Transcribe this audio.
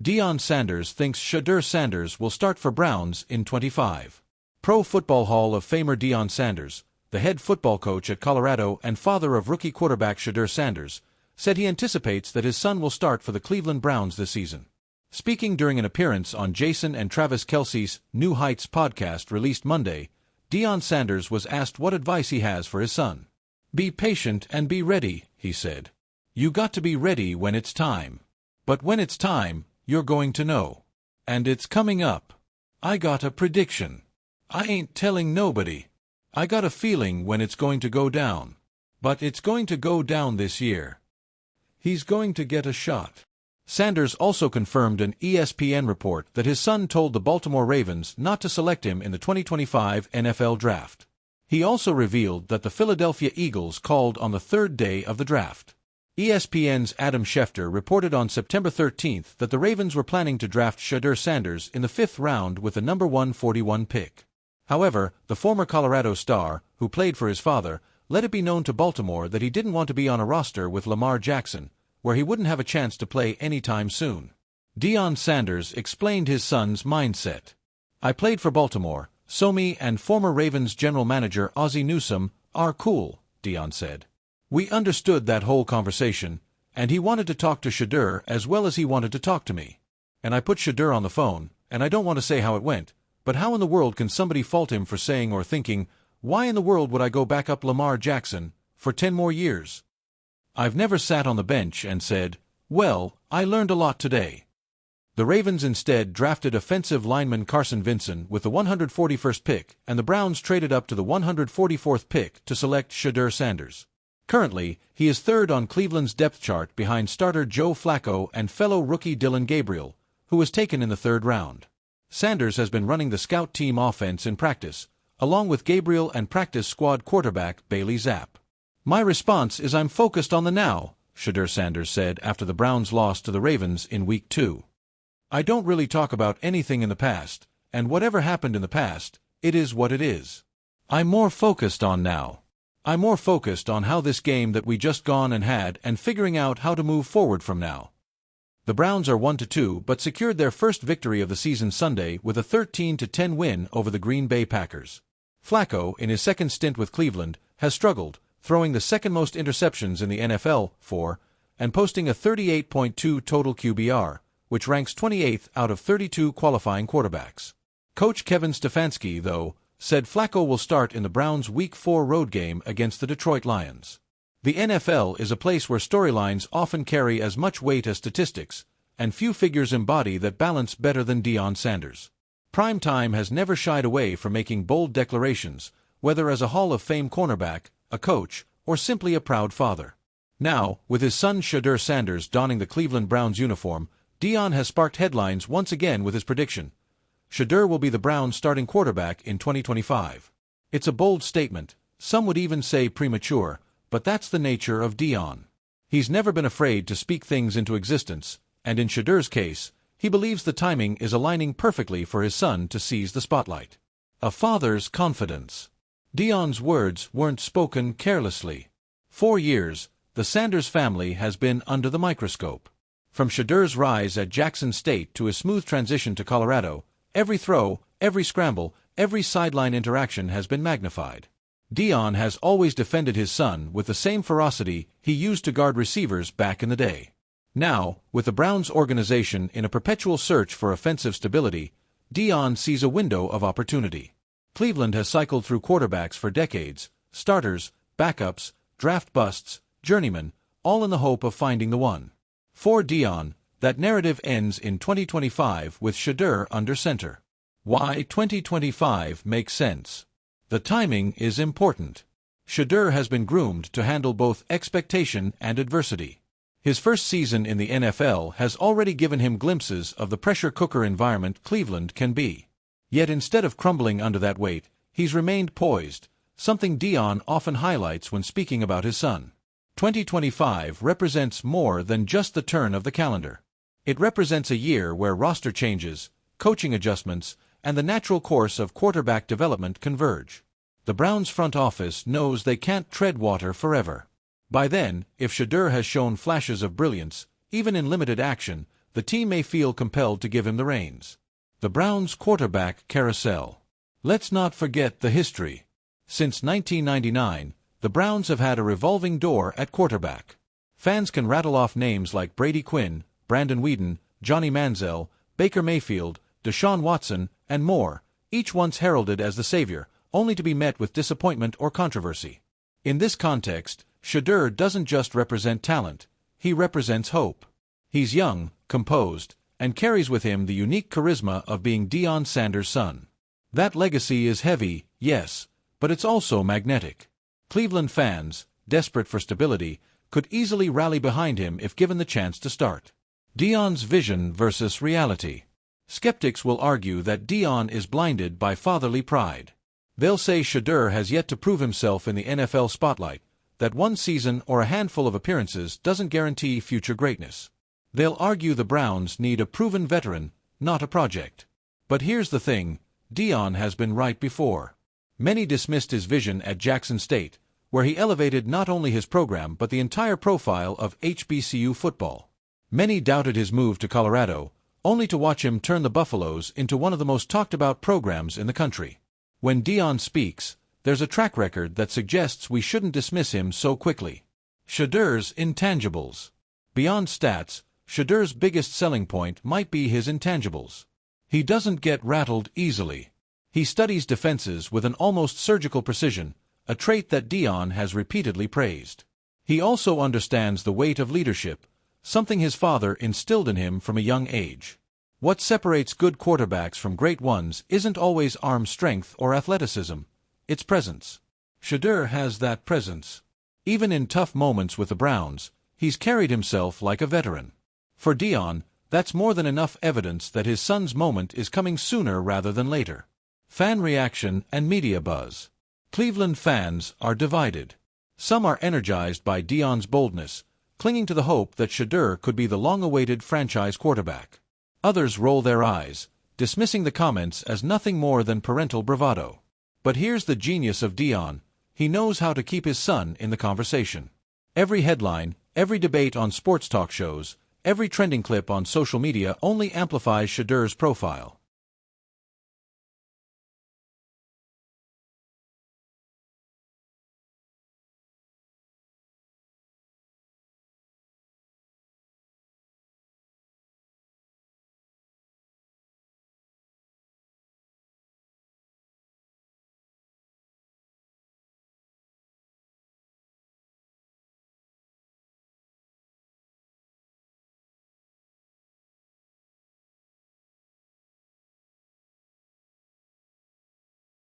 Deion Sanders thinks Shedeur Sanders will start for Browns in 25. Pro Football Hall of Famer Deion Sanders, the head football coach at Colorado and father of rookie quarterback Shedeur Sanders, said he anticipates that his son will start for the Cleveland Browns this season. Speaking during an appearance on Jason and Travis Kelce's New Heights podcast released Monday, Deion Sanders was asked what advice he has for his son. "Be patient and be ready," he said. "You got to be ready when it's time. But when it's time, you're going to know. And it's coming up. I got a prediction. I ain't telling nobody. I got a feeling when it's going to go down. But it's going to go down this year. He's going to get a shot." Sanders also confirmed an ESPN report that his son told the Baltimore Ravens not to select him in the 2025 NFL Draft. He also revealed that the Philadelphia Eagles called on the third day of the draft. ESPN's Adam Schefter reported on September 13 that the Ravens were planning to draft Shedeur Sanders in the 5th round with the number 141 pick. However, the former Colorado star, who played for his father, let it be known to Baltimore that he didn't want to be on a roster with Lamar Jackson, where he wouldn't have a chance to play anytime soon. Deion Sanders explained his son's mindset. "I played for Baltimore, so me and former Ravens general manager Ozzie Newsome are cool," Deion said. "We understood that whole conversation, and he wanted to talk to Shedeur as well as he wanted to talk to me. And I put Shedeur on the phone, and I don't want to say how it went, but how in the world can somebody fault him for saying or thinking, why in the world would I go back up Lamar Jackson for 10 more years? I've never sat on the bench and said, well, I learned a lot today." The Ravens instead drafted offensive lineman Carson Vinson with the 141st pick, and the Browns traded up to the 144th pick to select Shedeur Sanders. Currently, he is third on Cleveland's depth chart behind starter Joe Flacco and fellow rookie Dillon Gabriel, who was taken in the 3rd round. Sanders has been running the scout team offense in practice, along with Gabriel and practice squad quarterback Bailey Zapp. "My response is I'm focused on the now," Shedeur Sanders said after the Browns lost to the Ravens in Week 2. "I don't really talk about anything in the past, and whatever happened in the past, it is what it is. I'm more focused on now. I'm more focused on how this game that we just gone and had and figuring out how to move forward from now." The Browns are 1-2 but secured their first victory of the season Sunday with a 13-10 win over the Green Bay Packers. Flacco, in his second stint with Cleveland, has struggled, throwing the second most interceptions in the NFL, and posting a 38.2 total QBR, which ranks 28th out of 32 qualifying quarterbacks. Coach Kevin Stefanski, though, said Flacco will start in the Browns' Week 4 road game against the Detroit Lions. The NFL is a place where storylines often carry as much weight as statistics, and few figures embody that balance better than Deion Sanders. Prime Time has never shied away from making bold declarations, whether as a Hall of Fame cornerback, a coach, or simply a proud father. Now, with his son Shedeur Sanders donning the Cleveland Browns uniform, Deion has sparked headlines once again with his prediction. Shedeur will be the Browns' starting quarterback in 2025. It's a bold statement, some would even say premature, but that's the nature of Deion. He's never been afraid to speak things into existence, and in Shedeur's case, he believes the timing is aligning perfectly for his son to seize the spotlight. A father's confidence. Deion's words weren't spoken carelessly. 4 years, the Sanders family has been under the microscope. From Shedeur's rise at Jackson State to his smooth transition to Colorado, every throw, every scramble, every sideline interaction has been magnified. Deion has always defended his son with the same ferocity he used to guard receivers back in the day. Now, with the Browns organization in a perpetual search for offensive stability, Deion sees a window of opportunity. Cleveland has cycled through quarterbacks for decades, starters, backups, draft busts, journeymen, all in the hope of finding the one. For Deion, that narrative ends in 2025 with Shedeur under center. Why 2025 makes sense. The timing is important. Shedeur has been groomed to handle both expectation and adversity. His first season in the NFL has already given him glimpses of the pressure cooker environment Cleveland can be. Yet instead of crumbling under that weight, he's remained poised, something Deion often highlights when speaking about his son. 2025 represents more than just the turn of the calendar. It represents a year where roster changes, coaching adjustments, and the natural course of quarterback development converge. The Browns front office knows they can't tread water forever. By then, if Shedeur has shown flashes of brilliance, even in limited action, the team may feel compelled to give him the reins. The Browns' quarterback carousel. Let's not forget the history. Since 1999, the Browns have had a revolving door at quarterback. Fans can rattle off names like Brady Quinn, Brandon Weeden, Johnny Manziel, Baker Mayfield, Deshaun Watson, and more, each once heralded as the savior, only to be met with disappointment or controversy. In this context, Shedeur doesn't just represent talent, he represents hope. He's young, composed, and carries with him the unique charisma of being Deion Sanders' son. That legacy is heavy, yes, but it's also magnetic. Cleveland fans, desperate for stability, could easily rally behind him if given the chance to start. Deion's vision versus reality. Skeptics will argue that Deion is blinded by fatherly pride. They'll say Shedeur has yet to prove himself in the NFL spotlight, that one season or a handful of appearances doesn't guarantee future greatness. They'll argue the Browns need a proven veteran, not a project. But here's the thing, Deion has been right before. Many dismissed his vision at Jackson State, where he elevated not only his program but the entire profile of HBCU football. Many doubted his move to Colorado, only to watch him turn the Buffaloes into one of the most talked-about programs in the country. When Deion speaks, there's a track record that suggests we shouldn't dismiss him so quickly. Shedeur's intangibles. Beyond stats, Shedeur's biggest selling point might be his intangibles. He doesn't get rattled easily. He studies defenses with an almost surgical precision, a trait that Deion has repeatedly praised. He also understands the weight of leadership, something his father instilled in him from a young age. What separates good quarterbacks from great ones isn't always arm strength or athleticism, it's presence. Shedeur has that presence. Even in tough moments with the Browns, he's carried himself like a veteran. For Deion, that's more than enough evidence that his son's moment is coming sooner rather than later. Fan reaction and media buzz. Cleveland fans are divided. Some are energized by Deion's boldness, clinging to the hope that Shedeur could be the long-awaited franchise quarterback. Others roll their eyes, dismissing the comments as nothing more than parental bravado. But here's the genius of Deion, he knows how to keep his son in the conversation. Every headline, every debate on sports talk shows, every trending clip on social media only amplifies Shedeur's profile.